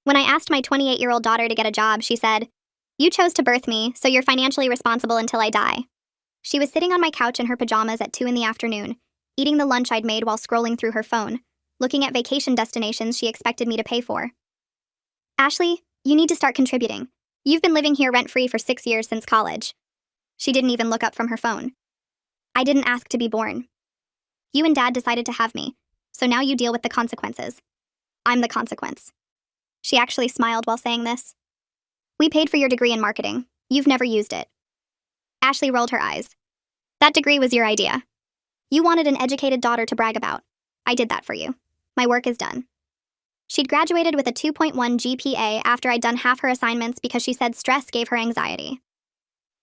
When I asked my 28-year-old daughter to get a job, she said, "You chose to birth me, so you're financially responsible until I die." She was sitting on my couch in her pajamas at 2 in the afternoon, eating the lunch I'd made while scrolling through her phone, looking at vacation destinations she expected me to pay for. "Ashley, you need to start contributing. You've been living here rent-free for 6 years since college." She didn't even look up from her phone. "I didn't ask to be born. You and Dad decided to have me, so now you deal with the consequences. I'm the consequence." She actually smiled while saying this. "We paid for your degree in marketing. You've never used it." Ashley rolled her eyes. "That degree was your idea. You wanted an educated daughter to brag about. I did that for you. My work is done." She'd graduated with a 2.1 GPA after I'd done half her assignments because she said stress gave her anxiety.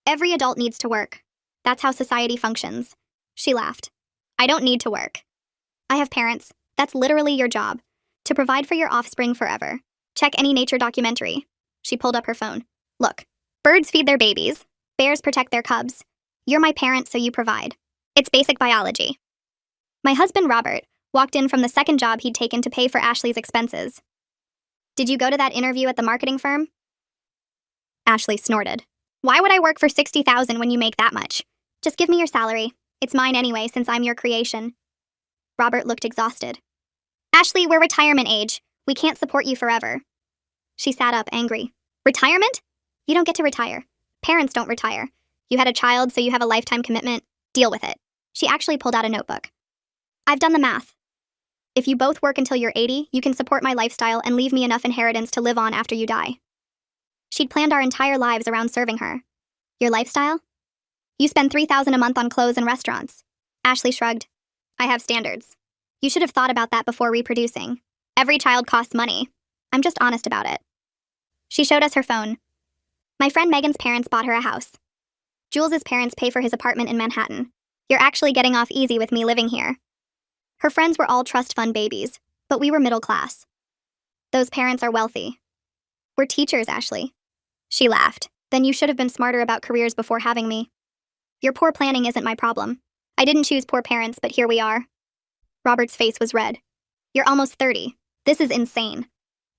"Every adult needs to work. That's how society functions." She laughed. "I don't need to work. I have parents. That's literally your job. To provide for your offspring forever. Check any nature documentary." She pulled up her phone. "Look, birds feed their babies. Bears protect their cubs. You're my parent, so you provide. It's basic biology." My husband, Robert, walked in from the second job he'd taken to pay for Ashley's expenses. "Did you go to that interview at the marketing firm?" Ashley snorted. "Why would I work for $60,000 when you make that much? Just give me your salary. It's mine anyway, since I'm your creation." Robert looked exhausted. "Ashley, we're retirement age. We can't support you forever." She sat up, angry. "Retirement? You don't get to retire. Parents don't retire. You had a child, so you have a lifetime commitment. Deal with it." She actually pulled out a notebook. "I've done the math. If you both work until you're 80, you can support my lifestyle and leave me enough inheritance to live on after you die." She'd planned our entire lives around serving her. "Your lifestyle? You spend $3,000 a month on clothes and restaurants." Ashley shrugged. "I have standards. You should have thought about that before reproducing. Every child costs money. I'm just honest about it." She showed us her phone. "My friend Megan's parents bought her a house. Jules's parents pay for his apartment in Manhattan. You're actually getting off easy with me living here." Her friends were all trust fund babies, but we were middle class. "Those parents are wealthy." "We're teachers, Ashley." She laughed. "Then you should have been smarter about careers before having me." "Your poor planning isn't my problem. I didn't choose poor parents, but here we are." Robert's face was red. "You're almost 30. This is insane."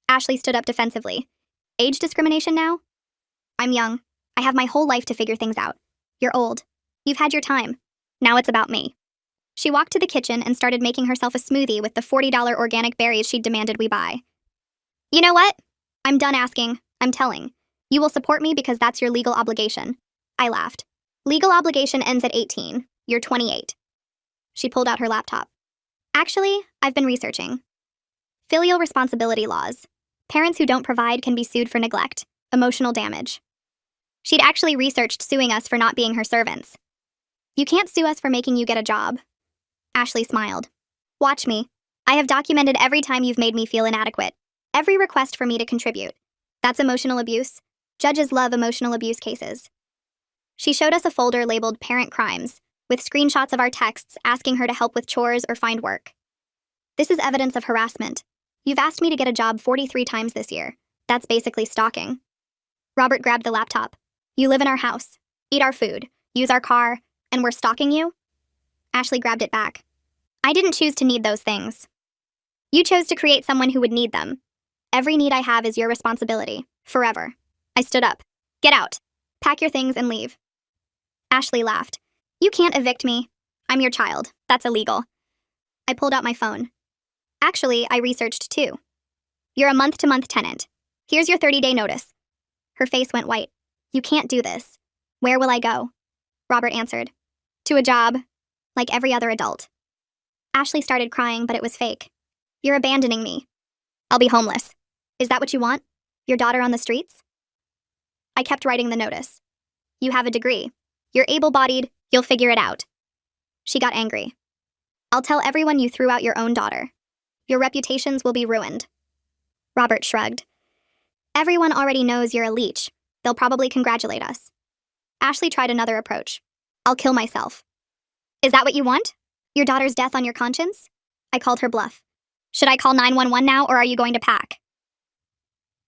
Ashley stood up defensively. "Age discrimination now? I'm young. I have my whole life to figure things out. You're old. You've had your time. Now it's about me." She walked to the kitchen and started making herself a smoothie with the $40 organic berries she'd demanded we buy. "You know what? I'm done asking. I'm telling. You will support me because that's your legal obligation." I laughed. "Legal obligation ends at 18. You're 28. She pulled out her laptop. "Actually, I've been researching. Filial responsibility laws. Parents who don't provide can be sued for neglect, emotional damage." She'd actually researched suing us for not being her servants. "You can't sue us for making you get a job." Ashley smiled. "Watch me. I have documented every time you've made me feel inadequate. Every request for me to contribute. That's emotional abuse. Judges love emotional abuse cases." She showed us a folder labeled Parent Crimes, with screenshots of our texts asking her to help with chores or find work. "This is evidence of harassment. You've asked me to get a job 43 times this year. That's basically stalking." Robert grabbed the laptop. "You live in our house, eat our food, use our car, and we're stalking you?" Ashley grabbed it back. "I didn't choose to need those things. You chose to create someone who would need them. Every need I have is your responsibility, forever." I stood up. "Get out. Pack your things and leave." Ashley laughed. "You can't evict me. I'm your child. That's illegal." I pulled out my phone. "Actually, I researched too. You're a month-to-month tenant. Here's your 30-day notice." Her face went white. "You can't do this." "Where will I go?" Robert answered. "To a job, like every other adult." Ashley started crying, but it was fake. "You're abandoning me. I'll be homeless. Is that what you want? Your daughter on the streets?" I kept writing the notice. "You have a degree. You're able-bodied. You'll figure it out." She got angry. "I'll tell everyone you threw out your own daughter. Your reputations will be ruined." Robert shrugged. "Everyone already knows you're a leech. They'll probably congratulate us." Ashley tried another approach. "I'll kill myself." "Is that what you want? Your daughter's death on your conscience?" I called her bluff. "Should I call 911 now, or are you going to pack?"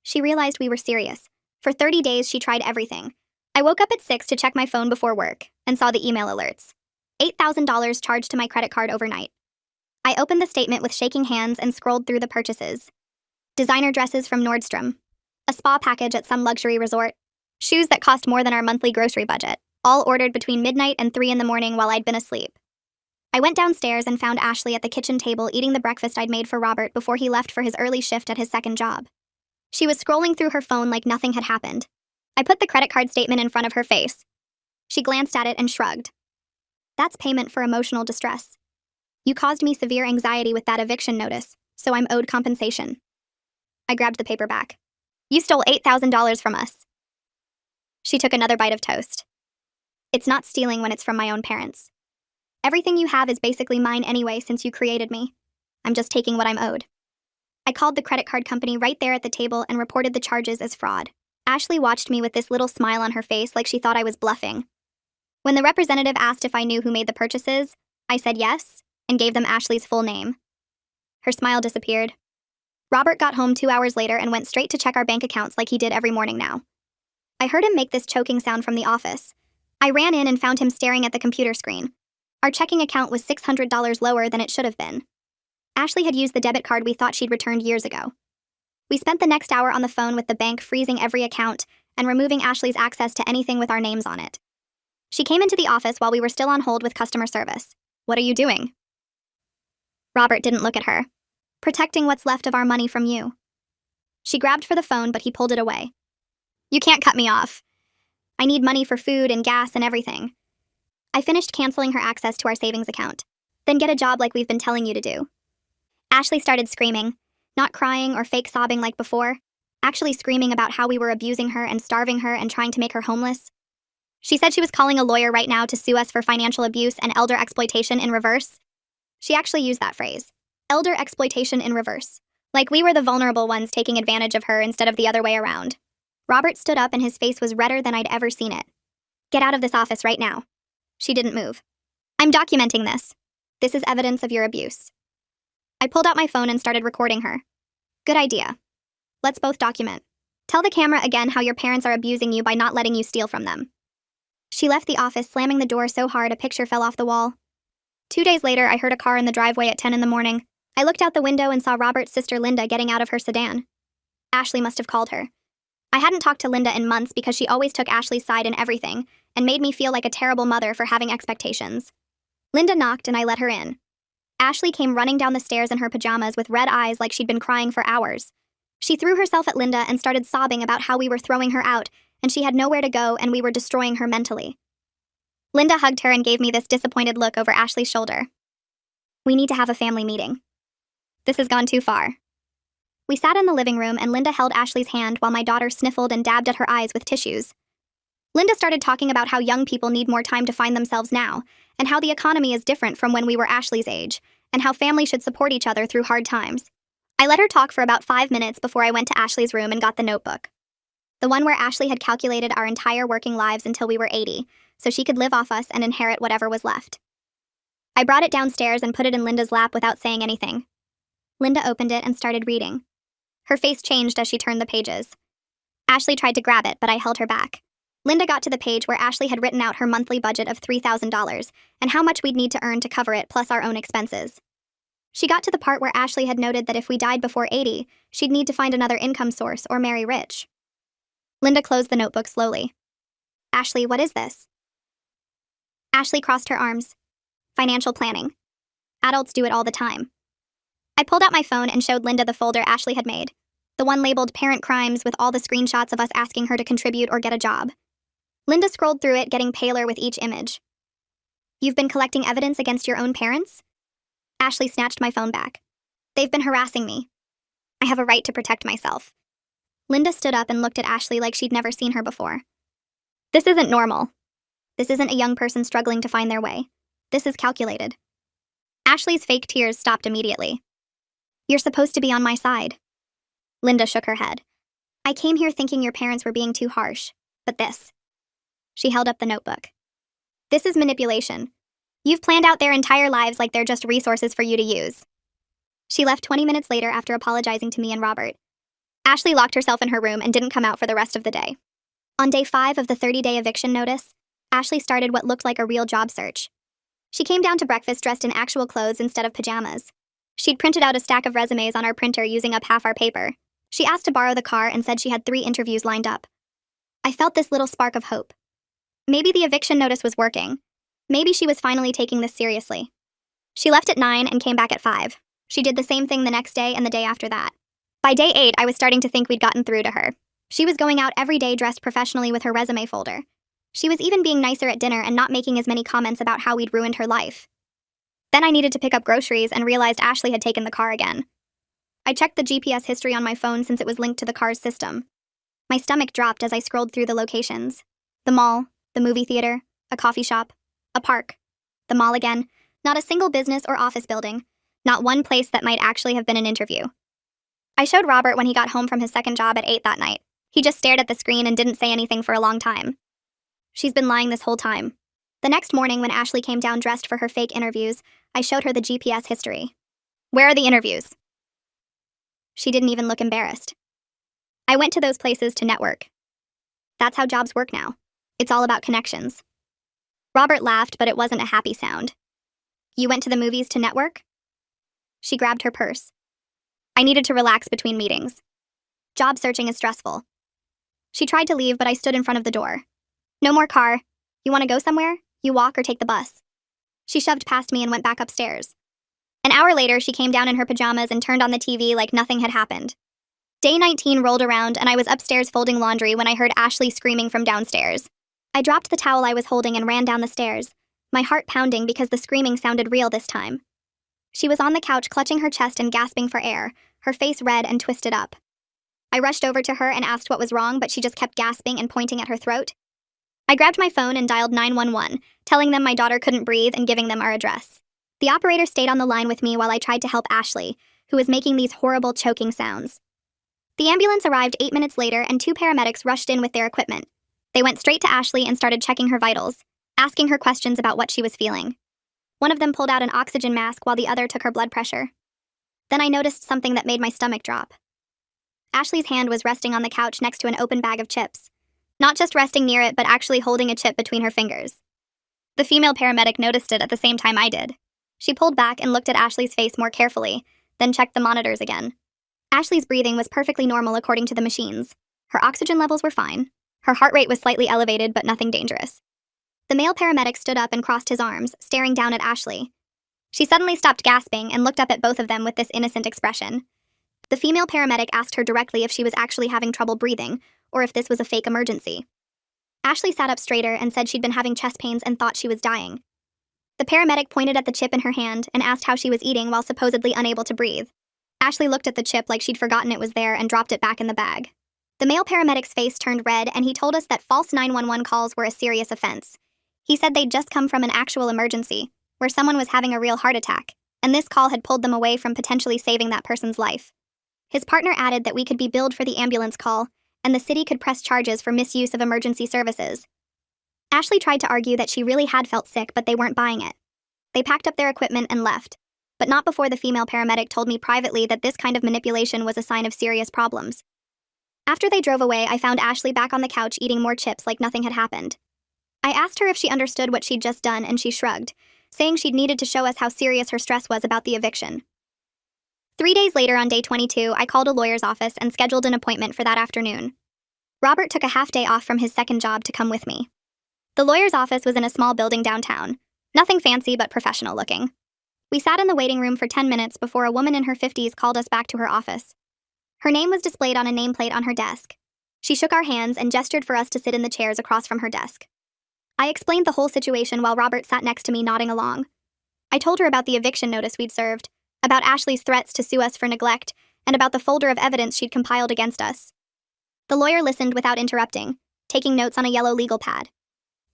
She realized we were serious. For 30 days, she tried everything. I woke up at 6 to check my phone before work and saw the email alerts. $8,000 charged to my credit card overnight. I opened the statement with shaking hands and scrolled through the purchases. Designer dresses from Nordstrom, a spa package at some luxury resort, shoes that cost more than our monthly grocery budget, all ordered between midnight and 3 in the morning while I'd been asleep. I went downstairs and found Ashley at the kitchen table eating the breakfast I'd made for Robert before he left for his early shift at his second job. She was scrolling through her phone like nothing had happened. I put the credit card statement in front of her face. She glanced at it and shrugged. That's payment for emotional distress. You caused me severe anxiety with that eviction notice, so I'm owed compensation. I grabbed the paper back. You stole $8,000 from us. She took another bite of toast. It's not stealing when it's from my own parents. Everything you have is basically mine anyway since you created me. I'm just taking what I'm owed. I called the credit card company right there at the table and reported the charges as fraud. Ashley watched me with this little smile on her face like she thought I was bluffing. When the representative asked if I knew who made the purchases, I said yes and gave them Ashley's full name. Her smile disappeared. Robert got home 2 hours later and went straight to check our bank accounts like he did every morning now. I heard him make this choking sound from the office. I ran in and found him staring at the computer screen. Our checking account was $600 lower than it should have been. Ashley had used the debit card we thought she'd returned years ago. We spent the next hour on the phone with the bank freezing every account and removing Ashley's access to anything with our names on it. She came into the office while we were still on hold with customer service. What are you doing? Robert didn't look at her. Protecting what's left of our money from you. She grabbed for the phone, but he pulled it away. You can't cut me off. I need money for food and gas and everything. I finished canceling her access to our savings account. Then get a job like we've been telling you to do. Ashley started screaming, not crying or fake sobbing like before, actually screaming about how we were abusing her and starving her and trying to make her homeless. She said she was calling a lawyer right now to sue us for financial abuse and elder exploitation in reverse. She actually used that phrase, elder exploitation in reverse, like we were the vulnerable ones taking advantage of her instead of the other way around. Robert stood up and his face was redder than I'd ever seen it. Get out of this office right now. She didn't move. I'm documenting this. This is evidence of your abuse. I pulled out my phone and started recording her. Good idea. Let's both document. Tell the camera again how your parents are abusing you by not letting you steal from them. She left the office, slamming the door so hard a picture fell off the wall. 2 days later, I heard a car in the driveway at 10 in the morning. I looked out the window and saw Robert's sister Linda getting out of her sedan. Ashley must have called her. I hadn't talked to Linda in months because she always took Ashley's side in everything and made me feel like a terrible mother for having expectations. Linda knocked and I let her in. Ashley came running down the stairs in her pajamas with red eyes like she'd been crying for hours. She threw herself at Linda and started sobbing about how we were throwing her out and she had nowhere to go and we were destroying her mentally. Linda hugged her and gave me this disappointed look over Ashley's shoulder. We need to have a family meeting. This has gone too far. We sat in the living room and Linda held Ashley's hand while my daughter sniffled and dabbed at her eyes with tissues. Linda started talking about how young people need more time to find themselves now, and how the economy is different from when we were Ashley's age, and how families should support each other through hard times. I let her talk for about 5 minutes before I went to Ashley's room and got the notebook. The one where Ashley had calculated our entire working lives until we were 80, so she could live off us and inherit whatever was left. I brought it downstairs and put it in Linda's lap without saying anything. Linda opened it and started reading. Her face changed as she turned the pages. Ashley tried to grab it, but I held her back. Linda got to the page where Ashley had written out her monthly budget of $3,000 and how much we'd need to earn to cover it plus our own expenses. She got to the part where Ashley had noted that if we died before 80, she'd need to find another income source or marry rich. Linda closed the notebook slowly. Ashley, what is this? Ashley crossed her arms. Financial planning. Adults do it all the time. I pulled out my phone and showed Linda the folder Ashley had made, the one labeled Parent Crimes with all the screenshots of us asking her to contribute or get a job. Linda scrolled through it, getting paler with each image. You've been collecting evidence against your own parents? Ashley snatched my phone back. They've been harassing me. I have a right to protect myself. Linda stood up and looked at Ashley like she'd never seen her before. This isn't normal. This isn't a young person struggling to find their way. This is calculated. Ashley's fake tears stopped immediately. You're supposed to be on my side. Linda shook her head. I came here thinking your parents were being too harsh, but this. She held up the notebook. This is manipulation. You've planned out their entire lives like they're just resources for you to use. She left 20 minutes later after apologizing to me and Robert. Ashley locked herself in her room and didn't come out for the rest of the day. On day 5 of the 30-day eviction notice, Ashley started what looked like a real job search. She came down to breakfast dressed in actual clothes instead of pajamas. She'd printed out a stack of resumes on our printer using up half our paper. She asked to borrow the car and said she had 3 interviews lined up. I felt this little spark of hope. Maybe the eviction notice was working. Maybe she was finally taking this seriously. She left at 9 and came back at 5. She did the same thing the next day and the day after that. By day 8, I was starting to think we'd gotten through to her. She was going out every day dressed professionally with her resume folder. She was even being nicer at dinner and not making as many comments about how we'd ruined her life. Then I needed to pick up groceries and realized Ashley had taken the car again. I checked the GPS history on my phone since it was linked to the car's system. My stomach dropped as I scrolled through the locations. The mall, the movie theater, a coffee shop, a park. The mall again. Not a single business or office building. Not one place that might actually have been an interview. I showed Robert when he got home from his second job at 8 that night. He just stared at the screen and didn't say anything for a long time. She's been lying this whole time. The next morning when Ashley came down dressed for her fake interviews, I showed her the GPS history. Where are the interviews? She didn't even look embarrassed. I went to those places to network. That's how jobs work now. It's all about connections. Robert laughed, but it wasn't a happy sound. You went to the movies to network? She grabbed her purse. I needed to relax between meetings. Job searching is stressful. She tried to leave, but I stood in front of the door. No more car. You want to go somewhere? You walk or take the bus. She shoved past me and went back upstairs. An hour later, she came down in her pajamas and turned on the TV like nothing had happened. Day 19 rolled around and I was upstairs folding laundry when I heard Ashley screaming from downstairs. I dropped the towel I was holding and ran down the stairs, my heart pounding because the screaming sounded real this time. She was on the couch clutching her chest and gasping for air, her face red and twisted up. I rushed over to her and asked what was wrong, but she just kept gasping and pointing at her throat. I grabbed my phone and dialed 911, telling them my daughter couldn't breathe and giving them our address. The operator stayed on the line with me while I tried to help Ashley, who was making these horrible choking sounds. The ambulance arrived 8 minutes later and 2 paramedics rushed in with their equipment. They went straight to Ashley and started checking her vitals, asking her questions about what she was feeling. One of them pulled out an oxygen mask while the other took her blood pressure. Then I noticed something that made my stomach drop. Ashley's hand was resting on the couch next to an open bag of chips. Not just resting near it, but actually holding a chip between her fingers. The female paramedic noticed it at the same time I did. She pulled back and looked at Ashley's face more carefully, then checked the monitors again. Ashley's breathing was perfectly normal according to the machines. Her oxygen levels were fine. Her heart rate was slightly elevated, but nothing dangerous. The male paramedic stood up and crossed his arms, staring down at Ashley. She suddenly stopped gasping and looked up at both of them with this innocent expression. The female paramedic asked her directly if she was actually having trouble breathing, or if this was a fake emergency. Ashley sat up straighter and said she'd been having chest pains and thought she was dying. The paramedic pointed at the chip in her hand and asked how she was eating while supposedly unable to breathe. Ashley looked at the chip like she'd forgotten it was there and dropped it back in the bag. The male paramedic's face turned red and he told us that false 911 calls were a serious offense. He said they'd just come from an actual emergency, where someone was having a real heart attack, and this call had pulled them away from potentially saving that person's life. His partner added that we could be billed for the ambulance call, and the city could press charges for misuse of emergency services. Ashley tried to argue that she really had felt sick, but they weren't buying it. They packed up their equipment and left, but not before the female paramedic told me privately that this kind of manipulation was a sign of serious problems. After they drove away, I found Ashley back on the couch eating more chips like nothing had happened. I asked her if she understood what she'd just done, and she shrugged, saying she'd needed to show us how serious her stress was about the eviction. 3 days later, on day 22, I called a lawyer's office and scheduled an appointment for that afternoon. Robert took a half day off from his second job to come with me. The lawyer's office was in a small building downtown. Nothing fancy, but professional looking. We sat in the waiting room for 10 minutes before a woman in her 50s called us back to her office. Her name was displayed on a nameplate on her desk. She shook our hands and gestured for us to sit in the chairs across from her desk. I explained the whole situation while Robert sat next to me nodding along. I told her about the eviction notice we'd served, about Ashley's threats to sue us for neglect, and about the folder of evidence she'd compiled against us. The lawyer listened without interrupting, taking notes on a yellow legal pad.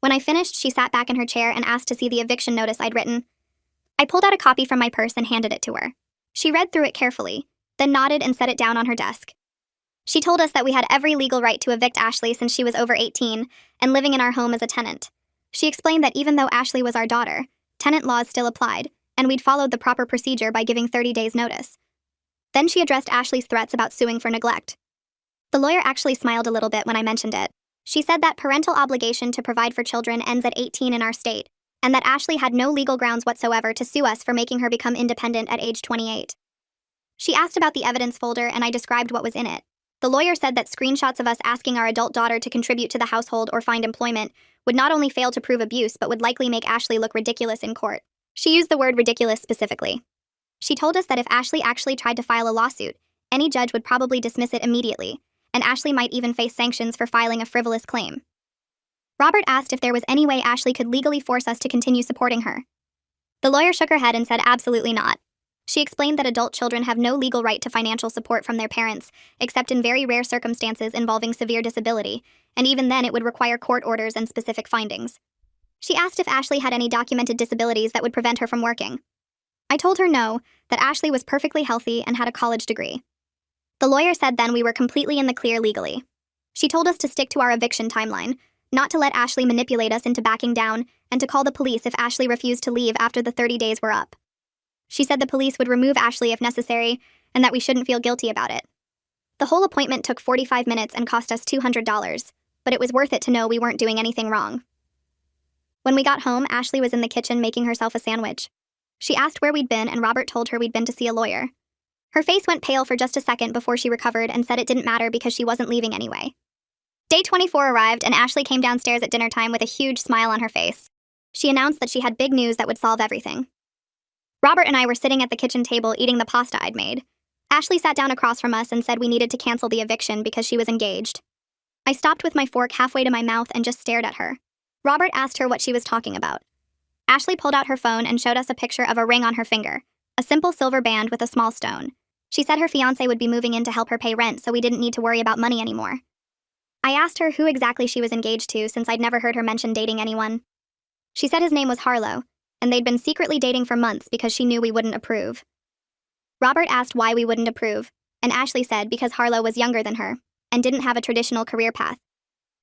When I finished, she sat back in her chair and asked to see the eviction notice I'd written. I pulled out a copy from my purse and handed it to her. She read through it carefully, then nodded and set it down on her desk. She told us that we had every legal right to evict Ashley since she was over 18 and living in our home as a tenant. She explained that even though Ashley was our daughter, tenant laws still applied, and we'd followed the proper procedure by giving 30 days notice. Then she addressed Ashley's threats about suing for neglect. The lawyer actually smiled a little bit when I mentioned it. She said that parental obligation to provide for children ends at 18 in our state, and that Ashley had no legal grounds whatsoever to sue us for making her become independent at age 28. She asked about the evidence folder and I described what was in it. The lawyer said that screenshots of us asking our adult daughter to contribute to the household or find employment would not only fail to prove abuse but would likely make Ashley look ridiculous in court. She used the word ridiculous specifically. She told us that if Ashley actually tried to file a lawsuit, any judge would probably dismiss it immediately, and Ashley might even face sanctions for filing a frivolous claim. Robert asked if there was any way Ashley could legally force us to continue supporting her. The lawyer shook her head and said absolutely not. She explained that adult children have no legal right to financial support from their parents, except in very rare circumstances involving severe disability, and even then it would require court orders and specific findings. She asked if Ashley had any documented disabilities that would prevent her from working. I told her no, that Ashley was perfectly healthy and had a college degree. The lawyer said then we were completely in the clear legally. She told us to stick to our eviction timeline, not to let Ashley manipulate us into backing down, and to call the police if Ashley refused to leave after the 30 days were up. She said the police would remove Ashley if necessary, and that we shouldn't feel guilty about it. The whole appointment took 45 minutes and cost us $200, but it was worth it to know we weren't doing anything wrong. When we got home, Ashley was in the kitchen making herself a sandwich. She asked where we'd been, and Robert told her we'd been to see a lawyer. Her face went pale for just a second before she recovered and said it didn't matter because she wasn't leaving anyway. Day 24 arrived, and Ashley came downstairs at dinner time with a huge smile on her face. She announced that she had big news that would solve everything. Robert and I were sitting at the kitchen table eating the pasta I'd made. Ashley sat down across from us and said we needed to cancel the eviction because she was engaged. I stopped with my fork halfway to my mouth and just stared at her. Robert asked her what she was talking about. Ashley pulled out her phone and showed us a picture of a ring on her finger, a simple silver band with a small stone. She said her fiancé would be moving in to help her pay rent, so we didn't need to worry about money anymore. I asked her who exactly she was engaged to since I'd never heard her mention dating anyone. She said his name was Harlow, and they'd been secretly dating for months because she knew we wouldn't approve. Robert asked why we wouldn't approve, and Ashley said because Harlow was younger than her and didn't have a traditional career path.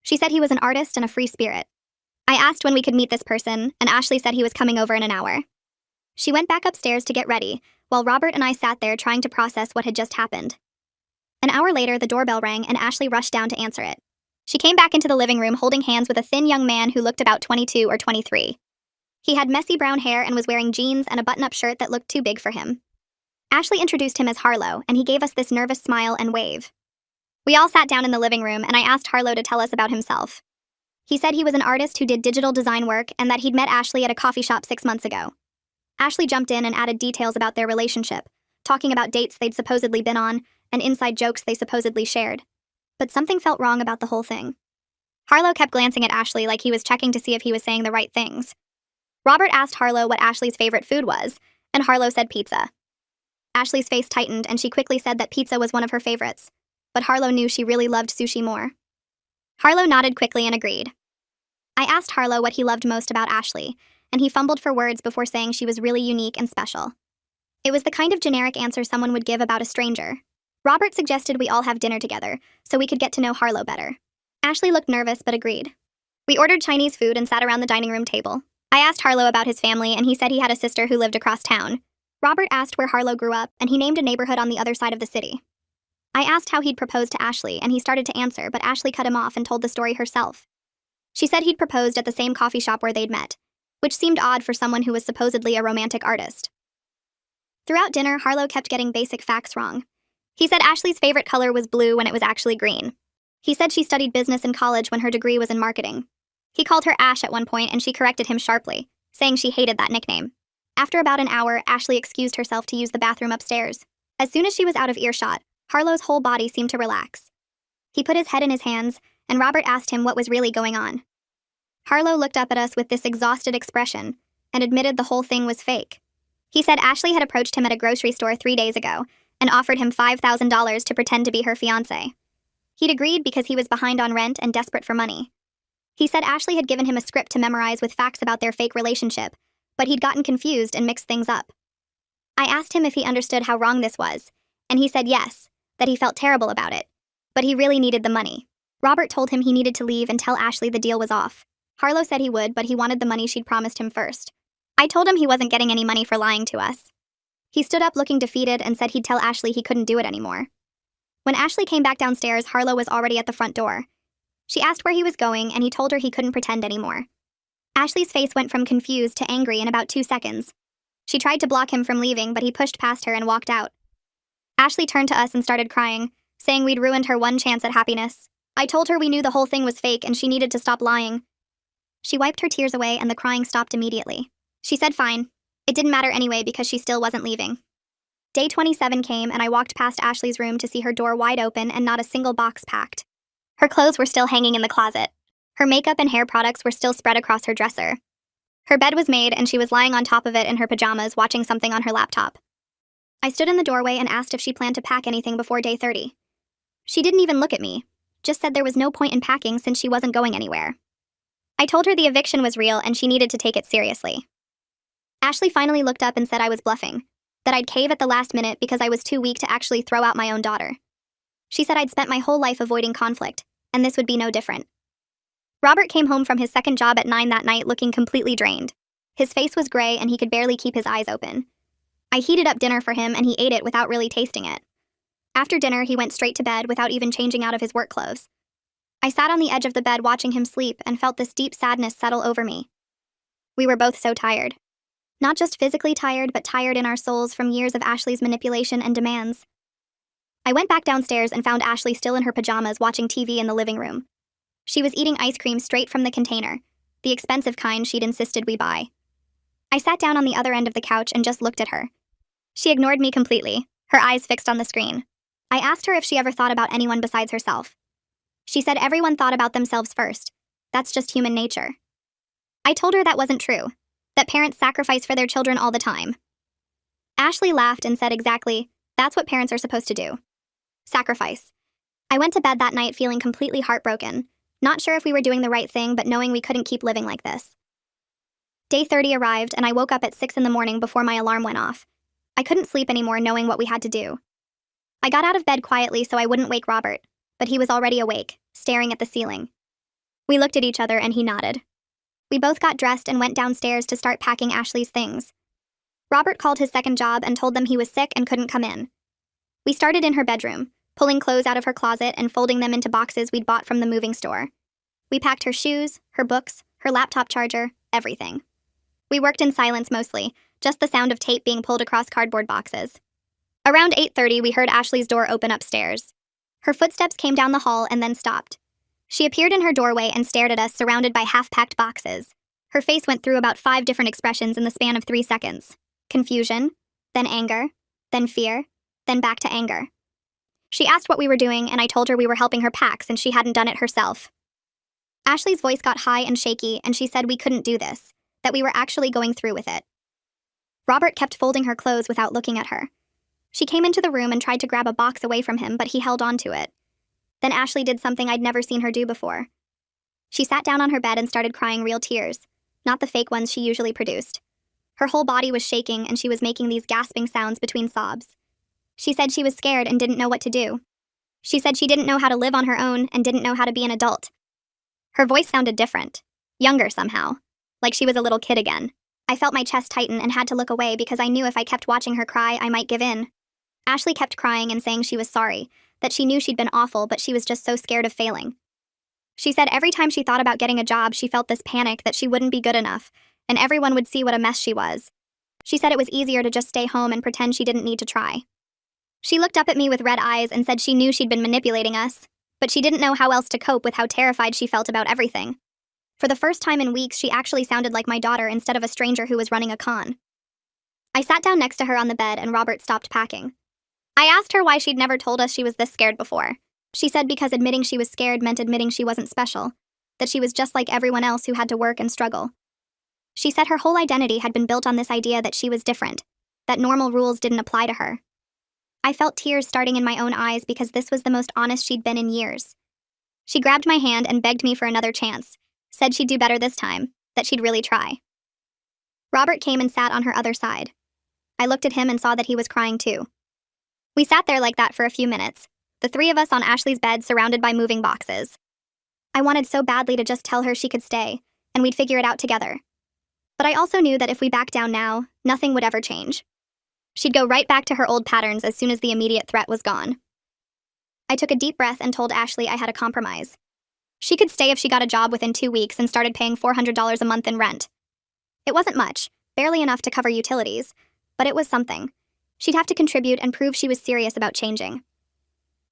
She said he was an artist and a free spirit. I asked when we could meet this person, and Ashley said he was coming over in an hour. She went back upstairs to get ready, while Robert and I sat there trying to process what had just happened. An hour later, the doorbell rang, and Ashley rushed down to answer it. She came back into the living room holding hands with a thin young man who looked about 22 or 23. He had messy brown hair and was wearing jeans and a button-up shirt that looked too big for him. Ashley introduced him as Harlow, and he gave us this nervous smile and wave. We all sat down in the living room, and I asked Harlow to tell us about himself. He said he was an artist who did digital design work and that he'd met Ashley at a coffee shop 6 months ago. Ashley jumped in and added details about their relationship, talking about dates they'd supposedly been on and inside jokes they supposedly shared. But something felt wrong about the whole thing. Harlow kept glancing at Ashley like he was checking to see if he was saying the right things. Robert asked Harlow what Ashley's favorite food was, and Harlow said pizza. Ashley's face tightened, and she quickly said that pizza was one of her favorites, but Harlow knew she really loved sushi more. Harlow nodded quickly and agreed. I asked Harlow what he loved most about Ashley, and he fumbled for words before saying she was really unique and special. It was the kind of generic answer someone would give about a stranger. Robert suggested we all have dinner together, so we could get to know Harlow better. Ashley looked nervous but agreed. We ordered Chinese food and sat around the dining room table. I asked Harlow about his family, and he said he had a sister who lived across town. Robert asked where Harlow grew up, and he named a neighborhood on the other side of the city. I asked how he'd proposed to Ashley, and he started to answer, but Ashley cut him off and told the story herself. She said he'd proposed at the same coffee shop where they'd met, which seemed odd for someone who was supposedly a romantic artist. Throughout dinner, Harlow kept getting basic facts wrong. He said Ashley's favorite color was blue when it was actually green. He said she studied business in college when her degree was in marketing. He called her Ash at one point, and she corrected him sharply, saying she hated that nickname. After about an hour, Ashley excused herself to use the bathroom upstairs. As soon as she was out of earshot, Harlow's whole body seemed to relax. He put his head in his hands, and Robert asked him what was really going on. Harlow looked up at us with this exhausted expression and admitted the whole thing was fake. He said Ashley had approached him at a grocery store 3 days ago and offered him $5,000 to pretend to be her fiancé. He'd agreed because he was behind on rent and desperate for money. He said Ashley had given him a script to memorize with facts about their fake relationship, but he'd gotten confused and mixed things up. I asked him if he understood how wrong this was, and he said yes, that he felt terrible about it, but he really needed the money. Robert told him he needed to leave and tell Ashley the deal was off. Harlow said he would, but he wanted the money she'd promised him first. I told him he wasn't getting any money for lying to us. He stood up looking defeated and said he'd tell Ashley he couldn't do it anymore. When Ashley came back downstairs, Harlow was already at the front door. She asked where he was going, and he told her he couldn't pretend anymore. Ashley's face went from confused to angry in about 2 seconds. She tried to block him from leaving, but he pushed past her and walked out. Ashley turned to us and started crying, saying we'd ruined her one chance at happiness. I told her we knew the whole thing was fake and she needed to stop lying. She wiped her tears away and the crying stopped immediately. She said fine. It didn't matter anyway because she still wasn't leaving. Day 27 came and I walked past Ashley's room to see her door wide open and not a single box packed. Her clothes were still hanging in the closet. Her makeup and hair products were still spread across her dresser. Her bed was made and she was lying on top of it in her pajamas watching something on her laptop. I stood in the doorway and asked if she planned to pack anything before day 30. She didn't even look at me, just said there was no point in packing since she wasn't going anywhere. I told her the eviction was real and she needed to take it seriously. Ashley finally looked up and said I was bluffing, that I'd cave at the last minute because I was too weak to actually throw out my own daughter. She said I'd spent my whole life avoiding conflict, and this would be no different. Robert came home from his second job at 9 that night looking completely drained. His face was gray and he could barely keep his eyes open. I heated up dinner for him and he ate it without really tasting it. After dinner, he went straight to bed without even changing out of his work clothes. I sat on the edge of the bed watching him sleep and felt this deep sadness settle over me. We were both so tired. Not just physically tired, but tired in our souls from years of Ashley's manipulation and demands. I went back downstairs and found Ashley still in her pajamas watching TV in the living room. She was eating ice cream straight from the container, the expensive kind she'd insisted we buy. I sat down on the other end of the couch and just looked at her. She ignored me completely, her eyes fixed on the screen. I asked her if she ever thought about anyone besides herself. She said everyone thought about themselves first. That's just human nature. I told her that wasn't true, that parents sacrifice for their children all the time. Ashley laughed and said exactly, that's what parents are supposed to do. Sacrifice. I went to bed that night feeling completely heartbroken, not sure if we were doing the right thing, but knowing we couldn't keep living like this. Day 30 arrived and I woke up at 6 in the morning before my alarm went off. I couldn't sleep anymore knowing what we had to do. I got out of bed quietly so I wouldn't wake Robert, but he was already awake, staring at the ceiling. We looked at each other and he nodded. We both got dressed and went downstairs to start packing Ashley's things. Robert called his second job and told them he was sick and couldn't come in. We started in her bedroom, pulling clothes out of her closet and folding them into boxes we'd bought from the moving store. We packed her shoes, her books, her laptop charger, everything. We worked in silence mostly, just the sound of tape being pulled across cardboard boxes. Around 8:30, we heard Ashley's door open upstairs. Her footsteps came down the hall and then stopped. She appeared in her doorway and stared at us, surrounded by half-packed boxes. Her face went through about 5 different expressions in the span of 3 seconds. Confusion, then anger, then fear, then back to anger. She asked what we were doing, and I told her we were helping her pack since she hadn't done it herself. Ashley's voice got high and shaky, and she said we couldn't do this, that we were actually going through with it. Robert kept folding her clothes without looking at her. She came into the room and tried to grab a box away from him, but he held on to it. Then Ashley did something I'd never seen her do before. She sat down on her bed and started crying real tears, not the fake ones she usually produced. Her whole body was shaking, and she was making these gasping sounds between sobs. She said she was scared and didn't know what to do. She said she didn't know how to live on her own and didn't know how to be an adult. Her voice sounded different, younger somehow, like she was a little kid again. I felt my chest tighten and had to look away because I knew if I kept watching her cry, I might give in. Ashley kept crying and saying she was sorry, that she knew she'd been awful, but she was just so scared of failing. She said every time she thought about getting a job, she felt this panic that she wouldn't be good enough, and everyone would see what a mess she was. She said it was easier to just stay home and pretend she didn't need to try. She looked up at me with red eyes and said she knew she'd been manipulating us, but she didn't know how else to cope with how terrified she felt about everything. For the first time in weeks, she actually sounded like my daughter instead of a stranger who was running a con. I sat down next to her on the bed and Robert stopped packing. I asked her why she'd never told us she was this scared before. She said because admitting she was scared meant admitting she wasn't special, that she was just like everyone else who had to work and struggle. She said her whole identity had been built on this idea that she was different, that normal rules didn't apply to her. I felt tears starting in my own eyes because this was the most honest she'd been in years. She grabbed my hand and begged me for another chance, said she'd do better this time, that she'd really try. Robert came and sat on her other side. I looked at him and saw that he was crying too. We sat there like that for a few minutes, the 3 of us on Ashley's bed surrounded by moving boxes. I wanted so badly to just tell her she could stay, and we'd figure it out together. But I also knew that if we backed down now, nothing would ever change. She'd go right back to her old patterns as soon as the immediate threat was gone. I took a deep breath and told Ashley I had a compromise. She could stay if she got a job within 2 weeks and started paying $400 a month in rent. It wasn't much, barely enough to cover utilities, but it was something. She'd have to contribute and prove she was serious about changing.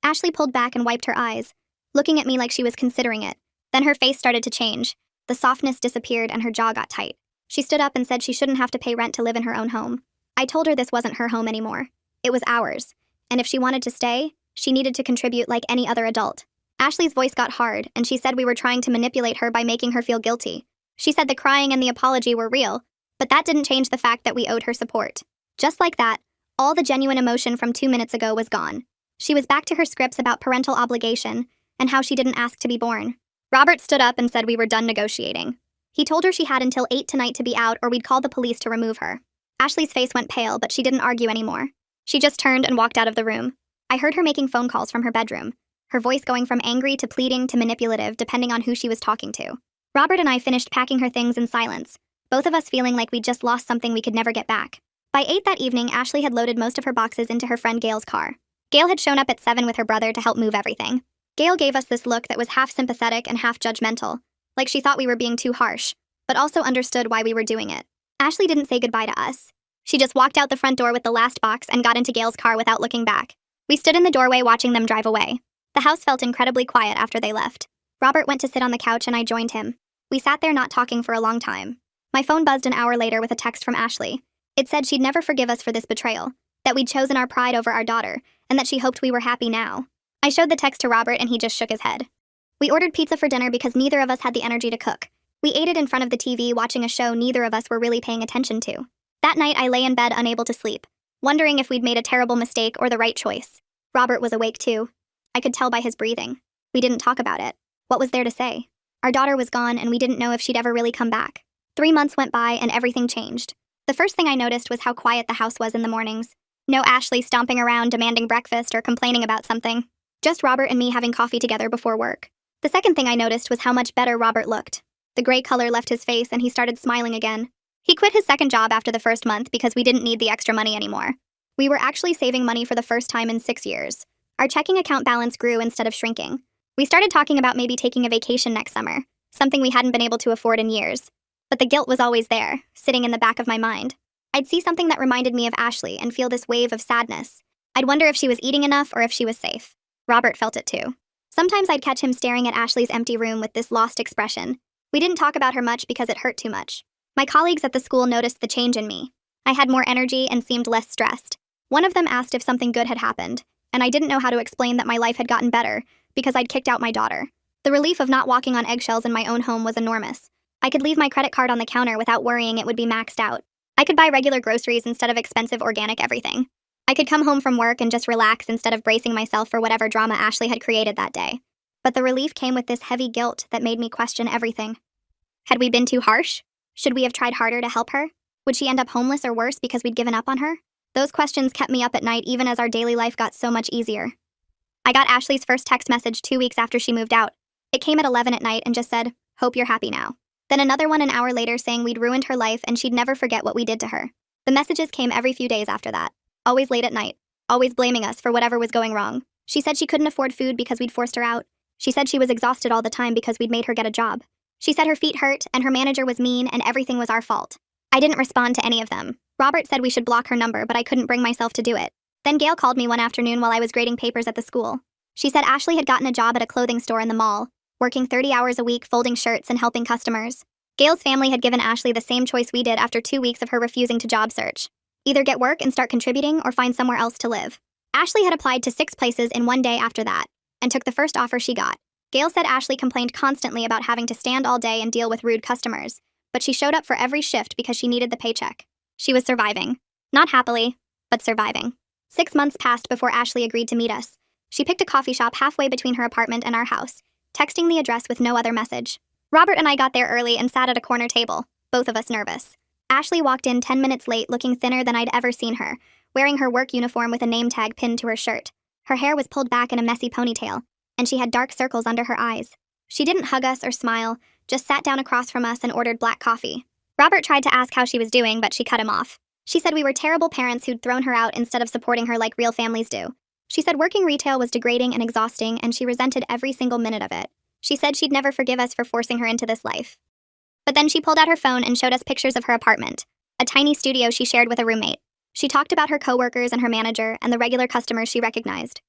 Ashley pulled back and wiped her eyes, looking at me like she was considering it. Then her face started to change. The softness disappeared and her jaw got tight. She stood up and said she shouldn't have to pay rent to live in her own home. I told her this wasn't her home anymore. It was ours. And if she wanted to stay, she needed to contribute like any other adult. Ashley's voice got hard, and she said we were trying to manipulate her by making her feel guilty. She said the crying and the apology were real, but that didn't change the fact that we owed her support. Just like that, all the genuine emotion from 2 minutes ago was gone. She was back to her scripts about parental obligation and how she didn't ask to be born. Robert stood up and said we were done negotiating. He told her she had until 8 tonight to be out or we'd call the police to remove her. Ashley's face went pale, but she didn't argue anymore. She just turned and walked out of the room. I heard her making phone calls from her bedroom, her voice going from angry to pleading to manipulative depending on who she was talking to. Robert and I finished packing her things in silence, both of us feeling like we'd just lost something we could never get back. By 8 that evening, Ashley had loaded most of her boxes into her friend Gail's car. Gail had shown up at 7 with her brother to help move everything. Gail gave us this look that was half sympathetic and half judgmental, like she thought we were being too harsh, but also understood why we were doing it. Ashley didn't say goodbye to us. She just walked out the front door with the last box and got into Gail's car without looking back. We stood in the doorway watching them drive away. The house felt incredibly quiet after they left. Robert went to sit on the couch and I joined him. We sat there not talking for a long time. My phone buzzed an hour later with a text from Ashley. It said she'd never forgive us for this betrayal, that we'd chosen our pride over our daughter, and that she hoped we were happy now. I showed the text to Robert and he just shook his head. We ordered pizza for dinner because neither of us had the energy to cook. We ate it in front of the TV watching a show neither of us were really paying attention to. That night I lay in bed unable to sleep, wondering if we'd made a terrible mistake or the right choice. Robert was awake too. I could tell by his breathing. We didn't talk about it. What was there to say? Our daughter was gone and we didn't know if she'd ever really come back. 3 months went by and everything changed. The first thing I noticed was how quiet the house was in the mornings. No Ashley stomping around demanding breakfast or complaining about something. Just Robert and me having coffee together before work. The second thing I noticed was how much better Robert looked. The gray color left his face and he started smiling again. He quit his second job after the first month because we didn't need the extra money anymore. We were actually saving money for the first time in 6 years. Our checking account balance grew instead of shrinking. We started talking about maybe taking a vacation next summer, something we hadn't been able to afford in years. But the guilt was always there, sitting in the back of my mind. I'd see something that reminded me of Ashley and feel this wave of sadness. I'd wonder if she was eating enough or if she was safe. Robert felt it too. Sometimes I'd catch him staring at Ashley's empty room with this lost expression. We didn't talk about her much because it hurt too much. My colleagues at the school noticed the change in me. I had more energy and seemed less stressed. One of them asked if something good had happened, and I didn't know how to explain that my life had gotten better because I'd kicked out my daughter. The relief of not walking on eggshells in my own home was enormous. I could leave my credit card on the counter without worrying it would be maxed out. I could buy regular groceries instead of expensive organic everything. I could come home from work and just relax instead of bracing myself for whatever drama Ashley had created that day. But the relief came with this heavy guilt that made me question everything. Had we been too harsh? Should we have tried harder to help her? Would she end up homeless or worse because we'd given up on her? Those questions kept me up at night even as our daily life got so much easier. I got Ashley's first text message 2 weeks after she moved out. It came at 11 at night and just said, "Hope you're happy now." Then another one an hour later saying we'd ruined her life and she'd never forget what we did to her. The messages came every few days after that. Always late at night. Always blaming us for whatever was going wrong. She said she couldn't afford food because we'd forced her out. She said she was exhausted all the time because we'd made her get a job. She said her feet hurt and her manager was mean and everything was our fault. I didn't respond to any of them. Robert said we should block her number, but I couldn't bring myself to do it. Then Gail called me one afternoon while I was grading papers at the school. She said Ashley had gotten a job at a clothing store in the mall, working 30 hours a week folding shirts and helping customers. Gail's family had given Ashley the same choice we did after 2 weeks of her refusing to job search. Either get work and start contributing or find somewhere else to live. Ashley had applied to 6 places in 1 day after that, and took the first offer she got. Gail said Ashley complained constantly about having to stand all day and deal with rude customers, but she showed up for every shift because she needed the paycheck. She was surviving. Not happily, but surviving. 6 months passed before Ashley agreed to meet us. She picked a coffee shop halfway between her apartment and our house, texting the address with no other message. Robert and I got there early and sat at a corner table, both of us nervous. Ashley walked in 10 minutes late looking thinner than I'd ever seen her, wearing her work uniform with a name tag pinned to her shirt. Her hair was pulled back in a messy ponytail, and she had dark circles under her eyes. She didn't hug us or smile, just sat down across from us and ordered black coffee. Robert tried to ask how she was doing, but she cut him off. She said we were terrible parents who'd thrown her out instead of supporting her like real families do. She said working retail was degrading and exhausting, and she resented every single minute of it. She said she'd never forgive us for forcing her into this life. But then she pulled out her phone and showed us pictures of her apartment, a tiny studio she shared with a roommate. She talked about her coworkers and her manager and the regular customers she recognized.